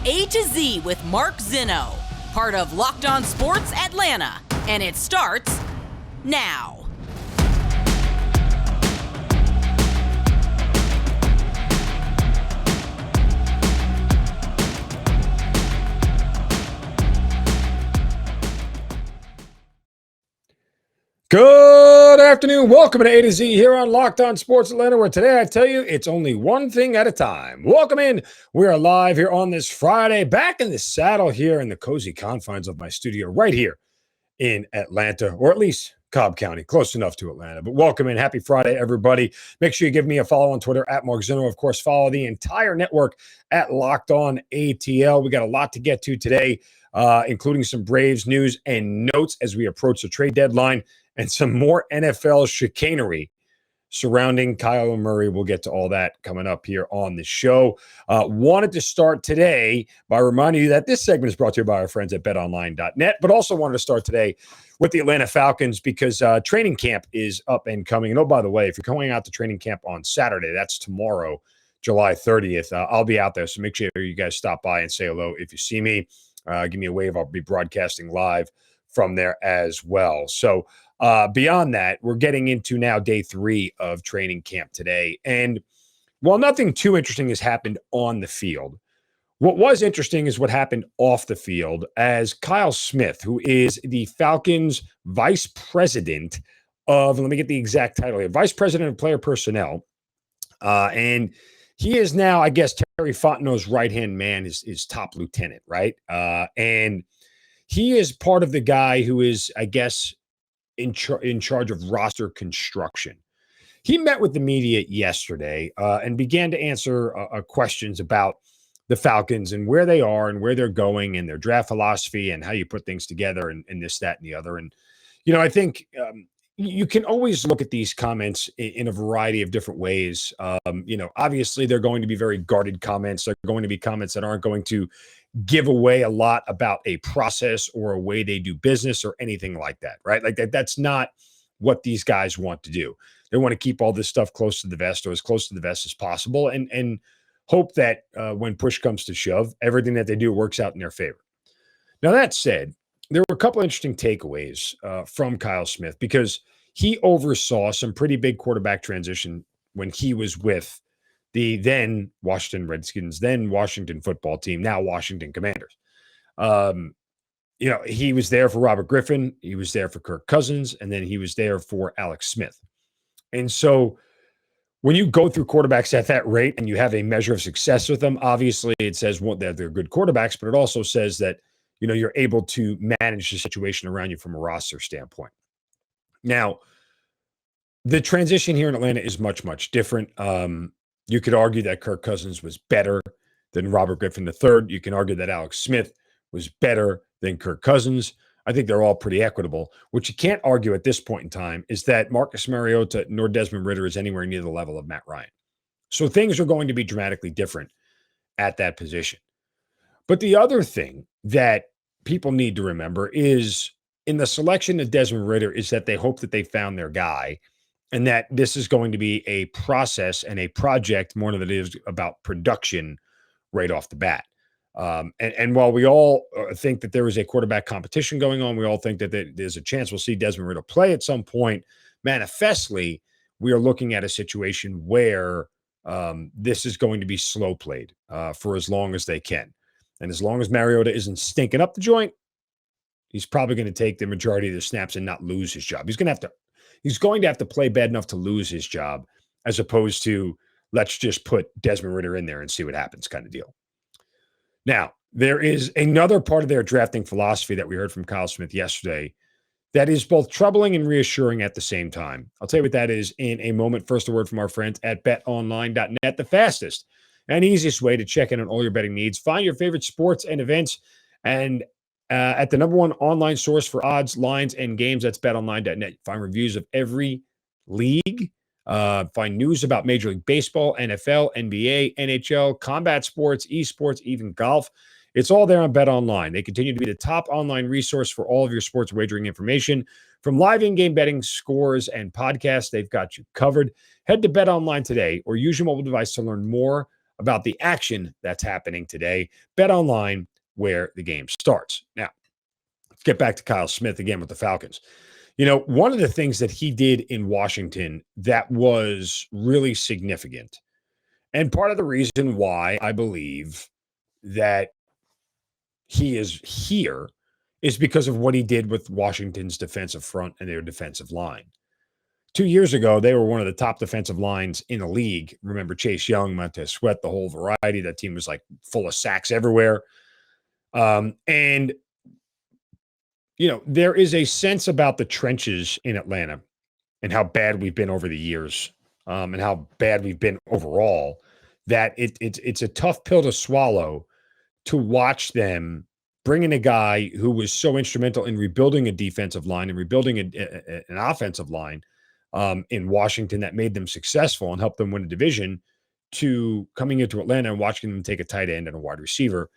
A to Z with Mark Zinno, part of Locked On Sports Atlanta, and it starts now. Good afternoon. Welcome to A to Z here on Locked On Sports Atlanta, where today I tell you it's only one thing at a time. Welcome in. We are live here on this Friday, back in the saddle here in the cozy confines of my studio right here in Atlanta, or at least Cobb County, close enough to Atlanta. But welcome in. Happy Friday, everybody. Make sure you give me a follow on Twitter at Mark Zinno. Of course, follow the entire network at Locked On ATL. We got a lot to get to today, including some Braves news and notes as we approach the trade deadline, and some more NFL chicanery surrounding Kyler Murray. We'll get to all that coming up here on the show. Wanted to start today by reminding you that this segment is brought to you by our friends at betonline.net, but also wanted to start today with the Atlanta Falcons because training camp is up and coming. And oh, by the way, if you're going out to training camp on Saturday, that's tomorrow, July 30th, I'll be out there. So make sure you guys stop by and say hello. If you see me, give me a wave. I'll be broadcasting live from there as well. So beyond that, we're getting into now day 3 of training camp today. And while nothing too interesting has happened on the field, what was interesting is what happened off the field as Kyle Smith, who is the Falcons vice president of, let me get the exact title here, vice president of player personnel. And he is now, I guess, Terry Fontenot's right-hand man, his top lieutenant, right? And he is part of the guy who is, I guess, in charge of roster construction. He met with the media yesterday and began to answer questions about the Falcons and where they are and where they're going and their draft philosophy and how you put things together and this, that, and the other. And, you know, I think you can always look at these comments in a variety of different ways. You know, obviously they're going to be very guarded comments. They're going to be comments that aren't going to give away a lot about a process or a way they do business or anything like that, right? Like that's not what these guys want to do. They want to keep all this stuff close to the vest or as close to the vest as possible and hope that when push comes to shove, everything that they do works out in their favor. Now, that said, there were a couple of interesting takeaways from Kyle Smith because he oversaw some pretty big quarterback transition when he was with the then Washington Redskins, then Washington football team, now Washington Commanders. You know, he was there for Robert Griffin. He was there for Kirk Cousins. And then he was there for Alex Smith. And so when you go through quarterbacks at that rate and you have a measure of success with them, obviously it says that they're good quarterbacks, but it also says that, you know, you're able to manage the situation around you from a roster standpoint. Now, the transition here in Atlanta is much, much different. You could argue that Kirk Cousins was better than Robert Griffin III. You can argue that Alex Smith was better than Kirk Cousins. I think they're all pretty equitable. What you can't argue at this point in time is that Marcus Mariota nor Desmond Ridder is anywhere near the level of Matt Ryan. So things are going to be dramatically different at that position. But the other thing that people need to remember is in the selection of Desmond Ridder is that they hope that they found their guy and that this is going to be a process and a project more than it is about production right off the bat. And while we all think that there is a quarterback competition going on, we all think that there's a chance we'll see Desmond Ridder play at some point. Manifestly, we are looking at a situation where this is going to be slow played for as long as they can. And as long as Mariota isn't stinking up the joint, he's probably going to take the majority of the snaps and not lose his job. He's going to have to play bad enough to lose his job as opposed to let's just put Desmond Ridder in there and see what happens kind of deal. Now, there is another part of their drafting philosophy that we heard from Kyle Smith yesterday that is both troubling and reassuring at the same time. I'll tell you what that is in a moment. First, a word from our friends at betonline.net, the fastest and easiest way to check in on all your betting needs. Find your favorite sports and events and at the number one online source for odds, lines, and games. That's betonline.net. Find reviews of every league. Find news about Major League Baseball, NFL, NBA, NHL, combat sports, esports, even golf. It's all there on BetOnline. They continue to be the top online resource for all of your sports wagering information. From live in-game betting, scores, and podcasts, they've got you covered. Head to BetOnline today or use your mobile device to learn more about the action that's happening today. Bet online, where the game starts. Now, let's get back to Kyle Smith again with the Falcons. One of the things that he did in Washington that was really significant, and part of the reason why I believe that he is here is because of what he did with Washington's defensive front and their defensive line. 2 years ago, they were one of the top defensive lines in the league. Remember Chase Young, Montez Sweat, the whole variety. That team was like full of sacks everywhere. And there is a sense about the trenches in Atlanta and how bad we've been over the years, and how bad we've been overall, that it's a tough pill to swallow to watch them bring in a guy who was so instrumental in rebuilding a defensive line and rebuilding an offensive line in Washington that made them successful and helped them win a division, to coming into Atlanta and watching them take a tight end and a wide receiver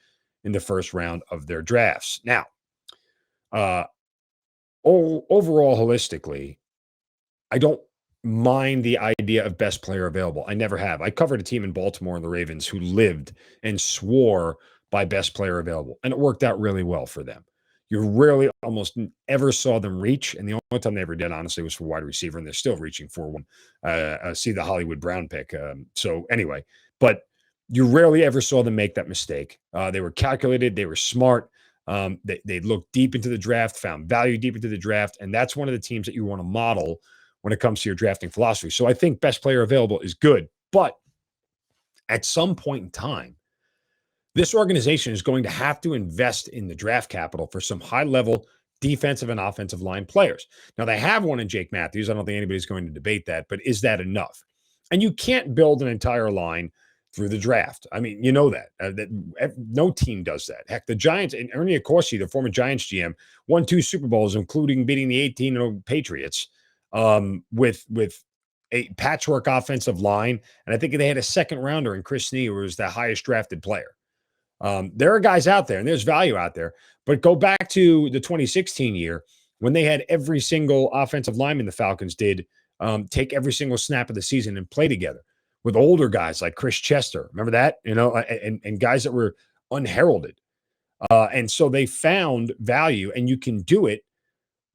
in the first round of their drafts. Now, overall, holistically, I don't mind the idea of best player available. I never have. I covered a team in Baltimore and the Ravens who lived and swore by best player available, and it worked out really well for them. You rarely, almost ever saw them reach, and the only time they ever did, honestly, was for wide receiver, and they're still reaching for one. See the Hollywood Brown pick. So anyway, but you rarely ever saw them make that mistake. They were calculated. They were smart. They looked deep into the draft, found value deep into the draft, and that's one of the teams that you want to model when it comes to your drafting philosophy. So I think best player available is good, but at some point in time, this organization is going to have to invest in the draft capital for some high-level defensive and offensive line players. Now, they have one in Jake Matthews. I don't think anybody's going to debate that, but is that enough? And you can't build an entire line through the draft. I mean, you know that no team does that. Heck, the Giants and Ernie Accorsi, the former Giants GM, won 2 Super Bowls, including beating the 18-0 Patriots with a patchwork offensive line. And I think they had a second rounder in Chris Snee, who was the highest drafted player. There are guys out there and there's value out there, but go back to the 2016 year when they had every single offensive lineman the Falcons did take every single snap of the season and play together with older guys like Chris Chester. Remember that? And guys that were unheralded. And so they found value, and you can do it.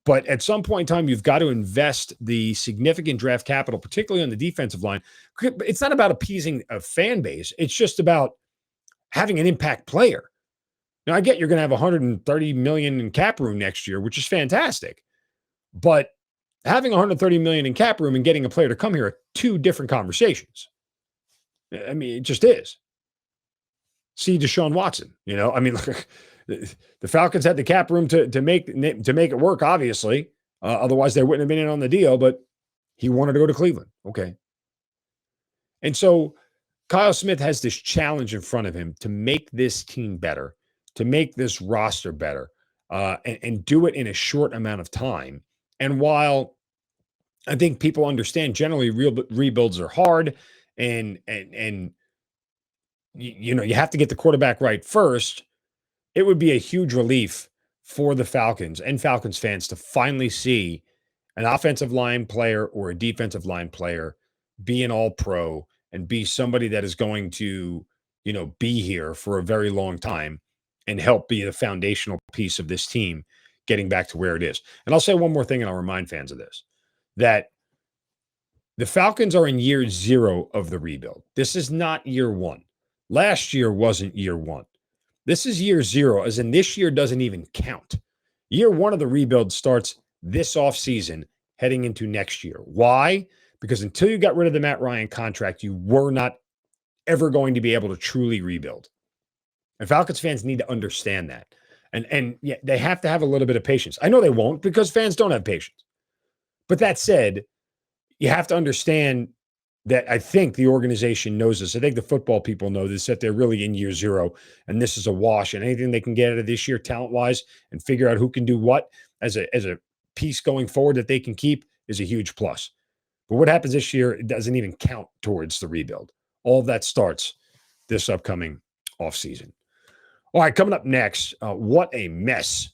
But at some point in time, you've got to invest the significant draft capital, particularly on the defensive line. It's not about appeasing a fan base. It's just about having an impact player. Now, I get you're going to have $130 million in cap room next year, which is fantastic. But having $130 million in cap room and getting a player to come here are 2 different conversations. I mean, it just is. See Deshaun Watson. Look, the Falcons had the cap room to make it work, obviously. Otherwise, they wouldn't have been in on the deal, but he wanted to go to Cleveland. Okay. And so Kyle Smith has this challenge in front of him to make this team better, to make this roster better, and do it in a short amount of time. And while I think people understand generally rebuilds are hard, and you have to get the quarterback right first, it would be a huge relief for the Falcons and Falcons fans to finally see an offensive line player or a defensive line player be an all-pro and be somebody that is going to, be here for a very long time and help be the foundational piece of this team getting back to where it is. And I'll say one more thing, and I'll remind fans of this, that the Falcons are in year 0 of the rebuild. This is not year 1. Last year wasn't year 1. This is year 0, as in this year doesn't even count. Year 1 of the rebuild starts this offseason heading into next year. Why? Because until you got rid of the Matt Ryan contract, you were not ever going to be able to truly rebuild. And Falcons fans need to understand that. And yeah, they have to have a little bit of patience. I know they won't, because fans don't have patience. But that said, you have to understand that I think the organization knows this. I think the football people know this, that they're really in year 0, and this is a wash. And anything they can get out of this year talent-wise and figure out who can do what as a piece going forward that they can keep is a huge plus. But what happens this year, it doesn't even count towards the rebuild. All of that starts this upcoming offseason. All right, coming up next, what a mess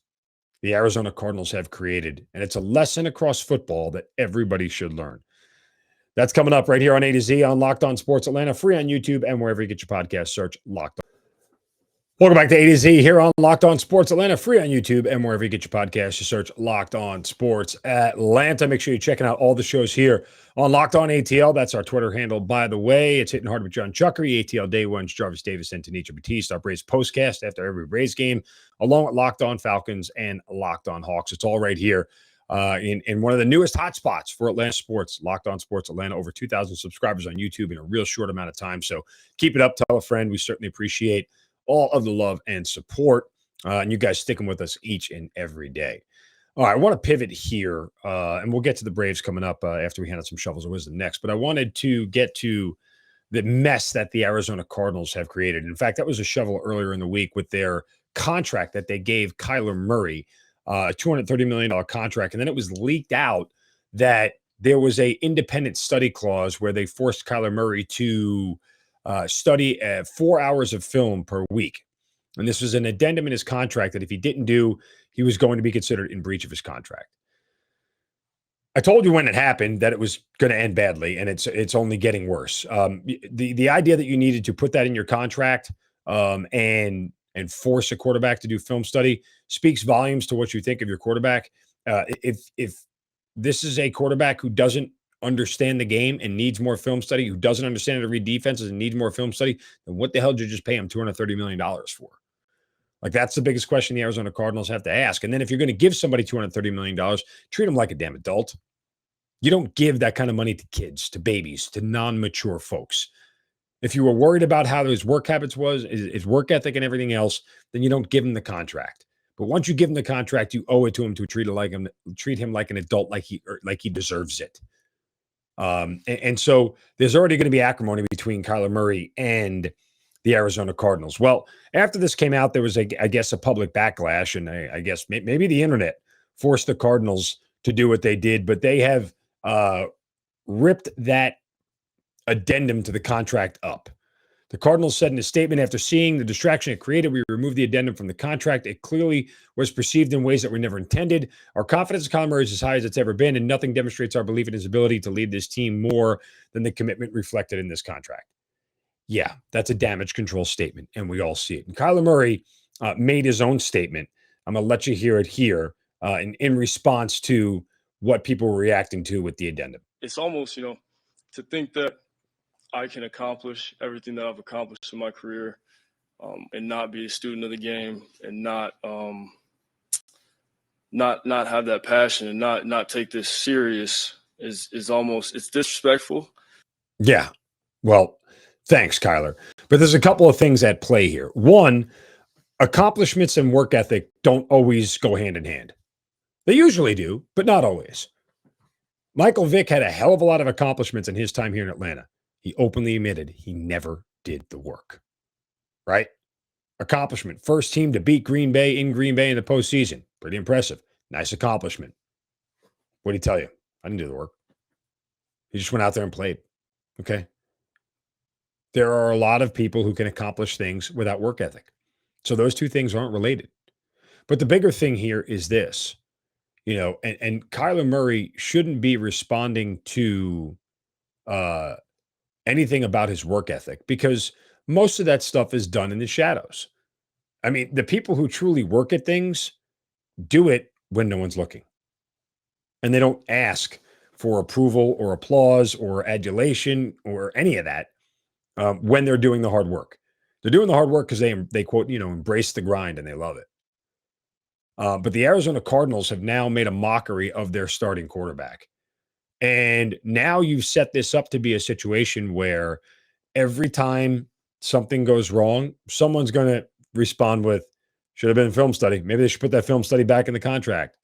the Arizona Cardinals have created. And it's a lesson across football that everybody should learn. That's coming up right here on A to Z on Locked On Sports Atlanta, free on YouTube and wherever you get your podcast. Search Locked On. Welcome back to A to Z here on Locked On Sports Atlanta, free on YouTube and wherever you get your podcast. You search Locked On Sports Atlanta. Make sure you're checking out all the shows here on Locked On ATL. That's our Twitter handle, by the way. It's Hitting Hard with John Chuckery, ATL Day Ones, Jarvis Davis, and Tanisha Batiste. Our Braves postcast after every Braves game, along with Locked On Falcons and Locked On Hawks. It's all right here in one of the newest hotspots for Atlanta sports, Locked On Sports Atlanta. Over 2,000 subscribers on YouTube in a real short amount of time. So keep it up. Tell a friend. We certainly appreciate all of the love and support, and you guys sticking with us each and every day. All right, I want to pivot here, and we'll get to the Braves coming up after we hand out some shovels of wisdom next. But I wanted to get to the mess that the Arizona Cardinals have created. In fact, that was a shovel earlier in the week with their contract that they gave Kyler Murray, a $230 million contract. And then it was leaked out that there was a independent study clause where they forced Kyler Murray to study 4 hours of film per week. And this was an addendum in his contract that if he didn't do, he was going to be considered in breach of his contract. I told you when it happened that it was going to end badly, and it's only getting worse. The idea that you needed to put that in your contract and force a quarterback to do film study speaks volumes to what you think of your quarterback. If this is a quarterback who doesn't understand the game and needs more film study, who doesn't understand how to read defenses and needs more film study, then what the hell did you just pay him $230 million for? Like, that's the biggest question the Arizona Cardinals have to ask. And then if you're going to give somebody $230 million, treat them like a damn adult. You don't give that kind of money to kids, to babies, to non-mature folks. If you were worried about how his work habits was, his work ethic and everything else, then you don't give him the contract. But once you give him the contract, you owe it to him to treat him like an adult, like he deserves it. And so there's already going to be acrimony between Kyler Murray and the Arizona Cardinals. Well, after this came out, there was, I guess, a public backlash, and I guess maybe the internet forced the Cardinals to do what they did, but they have ripped that addendum to the contract up. The Cardinals said in a statement, after seeing the distraction it created, we removed the addendum from the contract. It clearly was perceived in ways that were never intended. Our confidence in Kyler Murray is as high as it's ever been, and nothing demonstrates our belief in his ability to lead this team more than the commitment reflected in this contract. Yeah, that's a damage control statement, and we all see it. And Kyler Murray made his own statement. I'm going to let you hear it here in response to what people were reacting to with the addendum. It's almost, to think that I can accomplish everything that I've accomplished in my career and not be a student of the game and not have that passion and not take this serious is almost, it's disrespectful. Yeah. Well, thanks, Kyler. But there's a couple of things at play here. One, accomplishments and work ethic don't always go hand in hand. They usually do, but not always. Michael Vick had a hell of a lot of accomplishments in his time here in Atlanta. He openly admitted he never did the work, right? Accomplishment. First team to beat Green Bay in the postseason. Pretty impressive. Nice accomplishment. What did he tell you? I didn't do the work. He just went out there and played. Okay. There are a lot of people who can accomplish things without work ethic. So those two things aren't related. But the bigger thing here is this, and Kyler Murray shouldn't be responding to anything about his work ethic, because most of that stuff is done in the shadows. I mean, the people who truly work at things do it when no one's looking. And they don't ask for approval or applause or adulation or any of that when they're doing the hard work. They're doing the hard work because they quote, embrace the grind and they love it. But the Arizona Cardinals have now made a mockery of their starting quarterback. And now you've set this up to be a situation where every time something goes wrong, someone's going to respond with, should have been film study. Maybe they should put that film study back in the contract.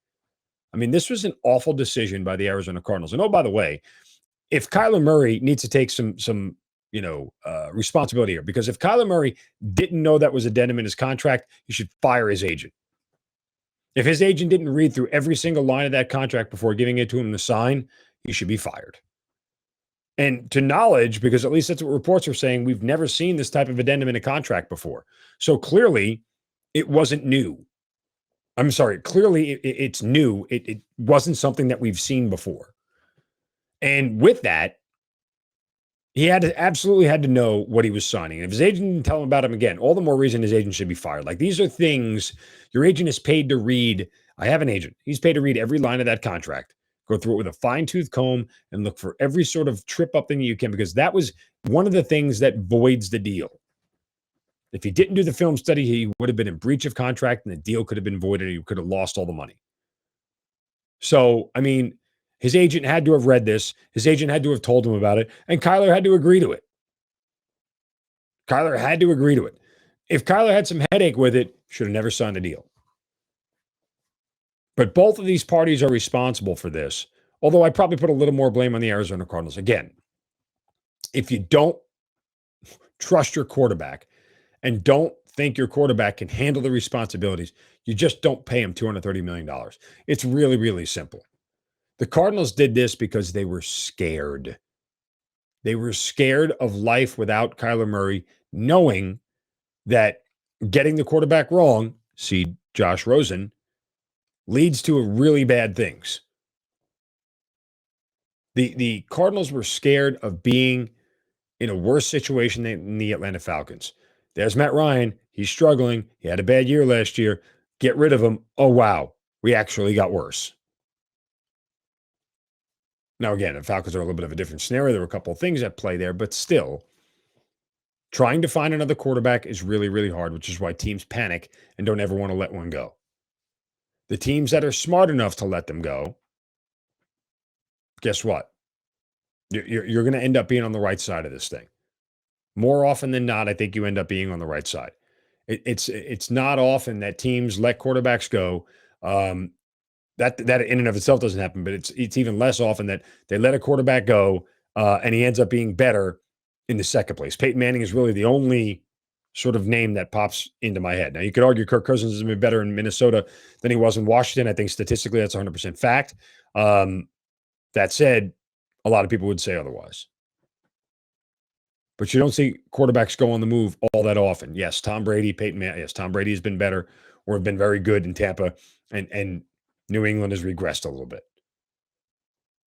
I mean, this was an awful decision by the Arizona Cardinals. And oh, by the way, if Kyler Murray needs to take some responsibility here, because if Kyler Murray didn't know that was addendum in his contract, he should fire his agent. If his agent didn't read through every single line of that contract before giving it to him to sign, he should be fired. And to knowledge, because at least that's what reports are saying, we've never seen this type of addendum in a contract before. So clearly, it wasn't new. I'm sorry, clearly it's new. It wasn't something that we've seen before. And with that, He absolutely had to know what he was signing. And if his agent didn't tell him about him again, all the more reason his agent should be fired. Like these are things your agent is paid to read. I have an agent. He's paid to read every line of that contract, go through it with a fine-tooth comb and look for every sort of trip-up thing you can, because that was one of the things that voids the deal. If he didn't do the film study, he would have been in breach of contract and the deal could have been voided and he could have lost all the money. So, I mean, his agent had to have read this. His agent had to have told him about it. And Kyler had to agree to it. Kyler had to agree to it. If Kyler had some headache with it, should have never signed the deal. But both of these parties are responsible for this, although I probably put a little more blame on the Arizona Cardinals. Again, if you don't trust your quarterback and don't think your quarterback can handle the responsibilities, you just don't pay him $230 million. It's really, really simple. The Cardinals did this because they were scared. They were scared of life without Kyler Murray, knowing that getting the quarterback wrong, see Josh Rosen, leads to really bad things. The Cardinals were scared of being in a worse situation than the Atlanta Falcons. There's Matt Ryan. He's struggling. He had a bad year last year. Get rid of him. Oh, wow. We actually got worse. Now, again, the Falcons are a little bit of a different scenario. There were a couple of things at play there, but still, trying to find another quarterback is really, really hard, which is why teams panic and don't ever want to let one go. The teams that are smart enough to let them go, guess what? You're going to end up being on the right side of this thing. More often than not, I think you end up being on the right side. It's not often that teams let quarterbacks go. That in and of itself doesn't happen, but it's even less often that they let a quarterback go and he ends up being better in the second place. Peyton Manning is really the only sort of name that pops into my head. Now, you could argue Kirk Cousins has been better in Minnesota than he was in Washington. I think statistically that's 100% fact. That said, a lot of people would say otherwise. But you don't see quarterbacks go on the move all that often. Yes, Tom Brady, Peyton Manning. Yes, Tom Brady has been better or have been very good in Tampa, and New England has regressed a little bit.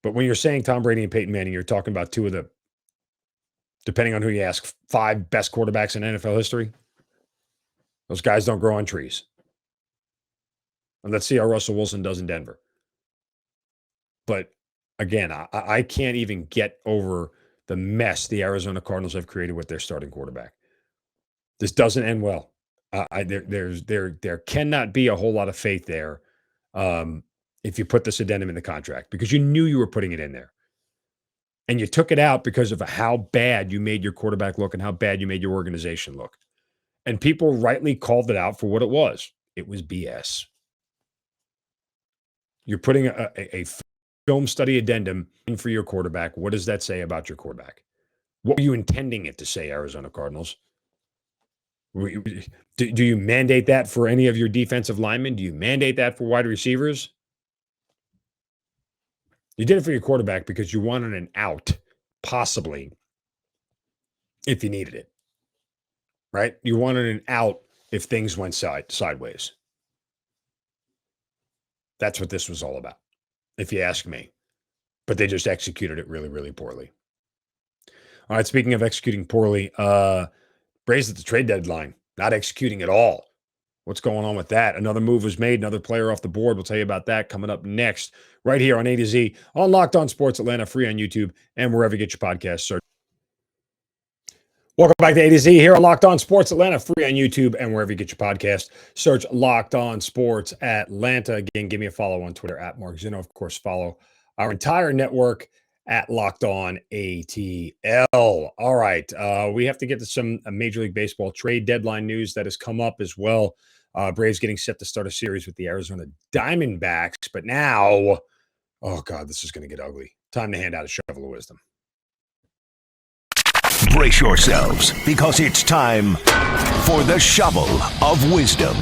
But when you're saying Tom Brady and Peyton Manning, you're talking about two of the, depending on who you ask, 5 best quarterbacks in NFL history. Those guys don't grow on trees. And let's see how Russell Wilson does in Denver. But again, I can't even get over the mess the Arizona Cardinals have created with their starting quarterback. This doesn't end well. There cannot be a whole lot of faith there if you put this addendum in the contract, because you knew you were putting it in there. And you took it out because of how bad you made your quarterback look and how bad you made your organization look. And people rightly called it out for what it was. It was BS. You're putting a film study addendum in for your quarterback. What does that say about your quarterback? What were you intending it to say, Arizona Cardinals? Do you mandate that for any of your defensive linemen? Do you mandate that for wide receivers? You did it for your quarterback because you wanted an out, possibly, if you needed it. Right? You wanted an out if things went sideways. That's what this was all about, if you ask me. But they just executed it really, really poorly. All right, speaking of executing poorly, Braves at the trade deadline, not executing at all. What's going on with that? Another move was made, another player off the board. We'll tell you about that coming up next, right here on A to Z, on Locked On Sports Atlanta, free on YouTube, and wherever you get your podcasts. Search. Welcome back to A to Z here on Locked On Sports Atlanta, free on YouTube, and wherever you get your podcast. Search Locked On Sports Atlanta. Again, give me a follow on Twitter at Mark Zinno. Of course, follow our entire network at Locked On ATL. All right. We have to get to some Major League Baseball trade deadline news that has come up as well. Braves getting set to start a series with the Arizona Diamondbacks. But now, oh God, this is going to get ugly. Time to hand out a shovel of wisdom. Brace yourselves, because it's time for the shovel of wisdom.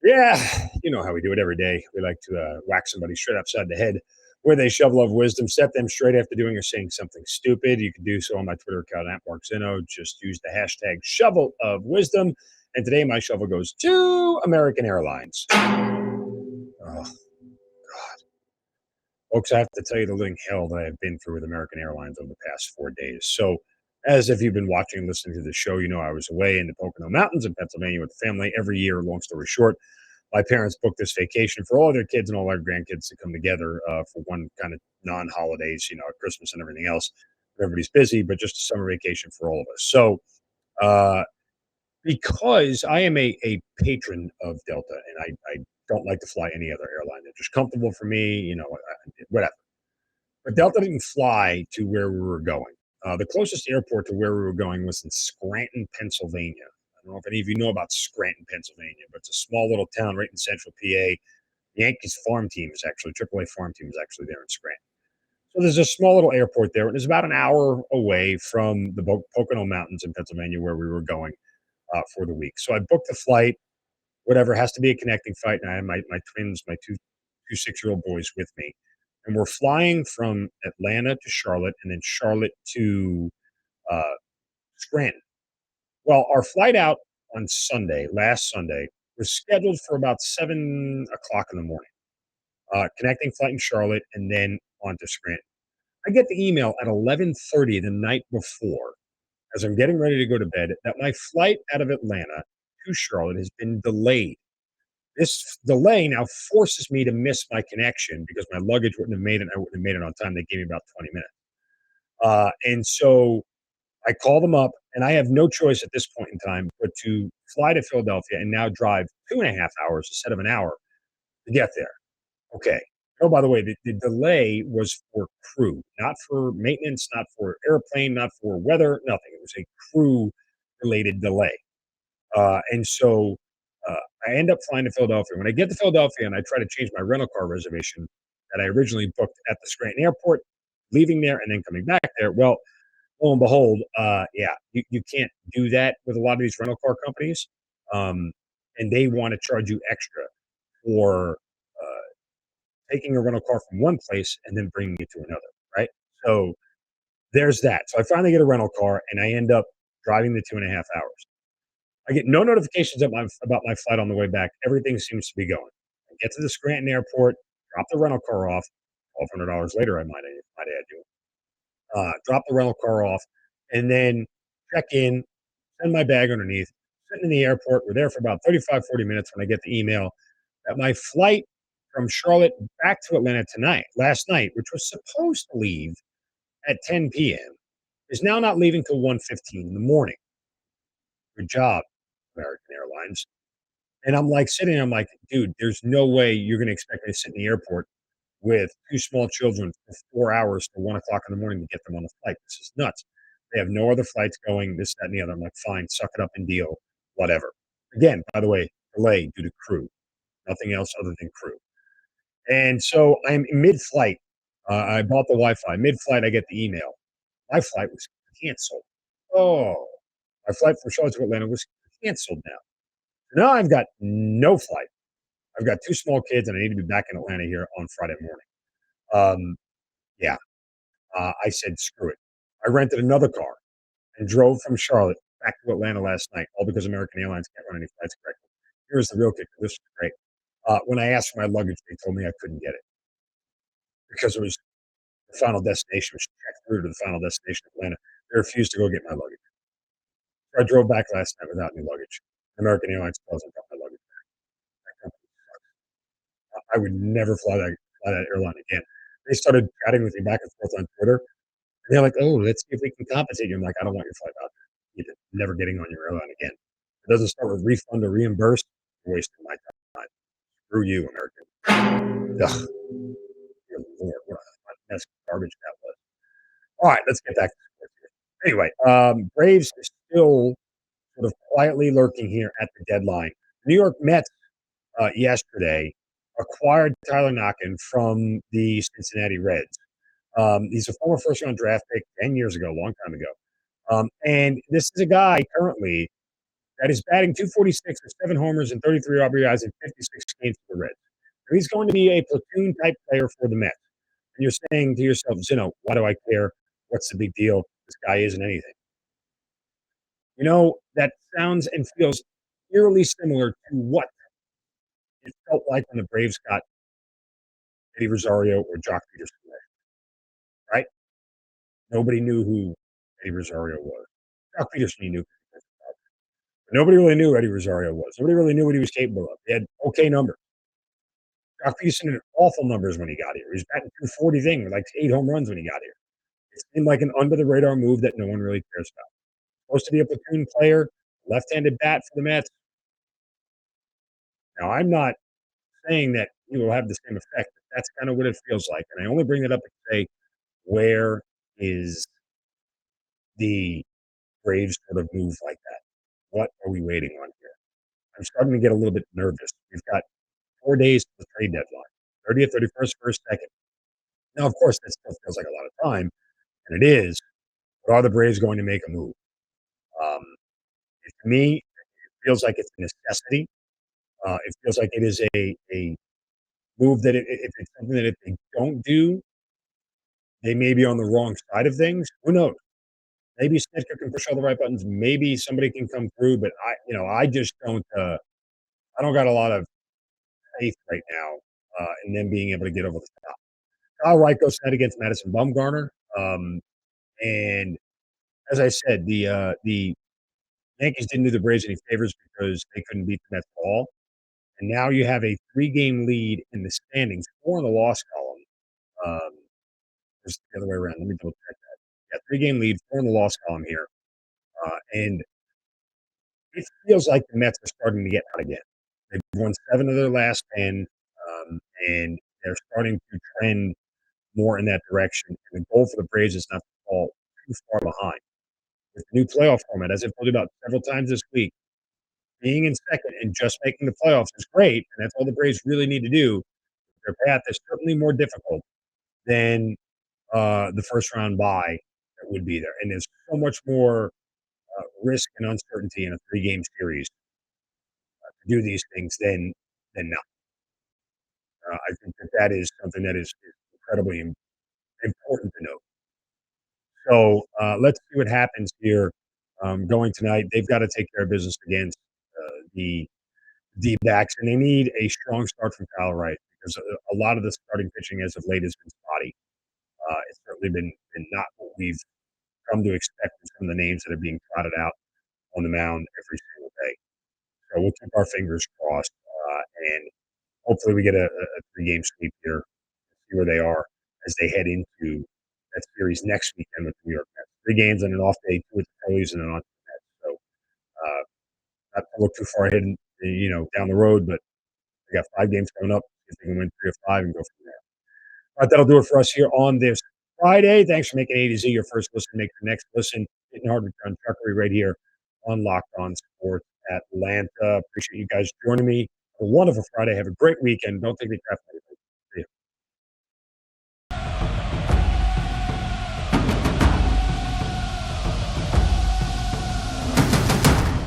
Yeah, you know how we do it every day. We like to whack somebody straight upside the head with a shovel of wisdom, set them straight after doing or saying something stupid. You can do so on my Twitter account at Mark Zinno. Just use the hashtag shovel of wisdom. And today my shovel goes to American Airlines. Oh, folks, I have to tell you the living hell that I have been through with American Airlines over the past 4 days. So, as if you've been watching and listening to the show, you know I was away in the Pocono Mountains in Pennsylvania with the family every year. Long story short, my parents booked this vacation for all their kids and all our grandkids to come together for one kind of non-holidays, Christmas and everything else. Everybody's busy, but just a summer vacation for all of us. So, uh, because I am a patron of Delta and I don't like to fly any other airline, they're just comfortable for me, whatever. But Delta didn't fly to where we were going. The closest airport to where we were going was in Scranton, Pennsylvania. I don't know if any of you know about Scranton, Pennsylvania, but it's a small little town right in central PA. Yankees farm team is actually, AAA farm team is actually there in Scranton. So there's a small little airport there, and it's about an hour away from the Pocono Mountains in Pennsylvania where we were going for the week. So I booked the flight, whatever, has to be a connecting flight, and I have my twins, my two 6-year-old boys with me. And we're flying from Atlanta to Charlotte and then Charlotte to uh, Scranton. Well, our flight out on Sunday, last Sunday, was scheduled for about 7 o'clock in the morning. Connecting flight in Charlotte and then on to Scranton. I get the email at 11:30 the night before, as I'm getting ready to go to bed, that my flight out of Atlanta to Charlotte has been delayed. This delay now forces me to miss my connection because my luggage wouldn't have made it. I wouldn't have made it on time. They gave me about 20 minutes. And so I call them up, and I have no choice at this point in time but to fly to Philadelphia and now drive 2.5 hours instead of an hour to get there. Okay. Oh, by the way, the delay was for crew, not for maintenance, not for airplane, not for weather, nothing. It was a crew related delay. And so I end up flying to Philadelphia. When I get to Philadelphia and I try to change my rental car reservation that I originally booked at the Scranton airport, leaving there and then coming back there, well, lo and behold, you can't do that with a lot of these rental car companies. And they want to charge you extra for taking a rental car from one place and then bringing it to another, right? So there's that. So I finally get a rental car and I end up driving the 2.5 hours. I get no notifications about my flight on the way back. Everything seems to be going. I get to the Scranton airport, drop the rental car off. $1,200 later, I might add to it. Drop the rental car off, and then check in, send my bag underneath, sitting in the airport. We're there for about 35, 40 minutes when I get the email that my flight from Charlotte back to Atlanta last night, which was supposed to leave at 10 p.m., is now not leaving till 1:15 in the morning. Good job, American Airlines. And I'm like sitting there, I'm like, dude, there's no way you're going to expect me to sit in the airport with two small children for 4 hours to 1 o'clock in the morning to get them on a flight. This is nuts. They have no other flights going, this, that, and the other. I'm like, fine, suck it up and deal, whatever. Again, by the way, delay due to crew, nothing else other than crew. And so I'm mid flight. I bought the Wi Fi. Mid flight, I get the email. My flight was canceled. Oh, my flight from Charlotte to Atlanta was canceled now. Now I've got no flight. I've got two small kids, and I need to be back in Atlanta here on Friday morning. Um, yeah, I said screw it. I rented another car and drove from Charlotte back to Atlanta last night, all because American Airlines can't run any flights correctly. Here's the real kicker. This is great. When I asked for my luggage, they told me I couldn't get it because it was the final destination was checked through to the final destination, Atlanta. They refused to go get my luggage. So I drove back last night without any luggage. American Airlines doesn't got my luggage. I would never fly that airline again. They started chatting with me back and forth on Twitter. And they're like, "Oh, let's see if we can compensate you." I'm like, "I don't want your flight out there. You're never getting on your airline again." It doesn't start with refund or reimburse. You're wasting my time. Screw you, American. Ugh, good Lord, what a mess of garbage that was. All right, let's get back to sports here. Anyway, Braves are still sort of quietly lurking here at the deadline. New York Mets yesterday acquired Tyler Naquin from the Cincinnati Reds. He's a former first-round draft pick 10 years ago, a long time ago. And this is a guy currently that is batting .246 with 7 homers and 33 RBIs in 56 games for the Reds. So he's going to be a platoon-type player for the Mets. And you're saying to yourself, Zinno, why do I care? What's the big deal? This guy isn't anything. That sounds and feels eerily similar to what it felt like when the Braves got Eddie Rosario or Jock Peterson, right? Nobody knew who Eddie Rosario was. Jock Peterson, you knew. But nobody really knew who Eddie Rosario was. Nobody really knew what he was capable of. He had okay numbers. Jock Peterson had awful numbers when he got here. He was batting 240 thing with like 8 home runs when he got here. It seemed like an under the radar move that no one really cares about. Supposed to be a platoon player, left-handed bat for the Mets. Now, I'm not saying that he will have the same effect, but that's kind of what it feels like. And I only bring it up to say, where is the Braves sort of move like that? What are we waiting on here? I'm starting to get a little bit nervous. We've got 4 days to the trade deadline, 30th, 31st, 1st, 2nd. Now, of course, that still feels like a lot of time, and it is. But are the Braves going to make a move? Um, to me, it feels like it's a necessity. It feels like it is a move that if it's something that if they don't do, they may be on the wrong side of things. Who knows? Maybe Snitker can push all the right buttons. Maybe somebody can come through, but I just don't. I don't got a lot of faith right now in them being able to get over the top. Kyle Wright goes tonight against Madison Bumgarner, and as I said, the Yankees didn't do the Braves any favors because they couldn't beat the Mets at all. And now you have a 3-game lead in the standings, 4 in the loss column. Just the other way around. Let me double check that. Yeah, 3-game lead, 4 in the loss column here. And it feels like the Mets are starting to get out again. They've won 7 of their last 10, and they're starting to trend more in that direction. And the goal for the Braves is not to fall too far behind. With the new playoff format, as I've told you about several times this week, being in second and just making the playoffs is great, and that's all the Braves really need to do. Their path is certainly more difficult than the first round bye that would be there. And there's so much more risk and uncertainty in a 3-game series to do these things than not. I think that is something that is incredibly important to note. So let's see what happens here going tonight. They've got to take care of business against the D-backs, and they need a strong start from Kyle Wright because a lot of the starting pitching as of late has been spotty. It's certainly been not what we've come to expect from some of the names that are being trotted out on the mound every single day. So we'll keep our fingers crossed, and hopefully we get a 3-game sweep here, see where they are as they head into that series next weekend with the New York Mets. 3 games and an off day, 2 with the Phillies and an on the Mets. So not to look too far ahead, down the road, but we got 5 games coming up. If they can win 3 or 5 and go from there. All right, that'll do it for us here on this Friday. Thanks for making A to Z your first listen. Make your next listen. Hitting hard with John Chuckery right here on Locked On Sports Atlanta. Appreciate you guys joining me. A wonderful Friday. Have a great weekend. Don't take the crap out of it.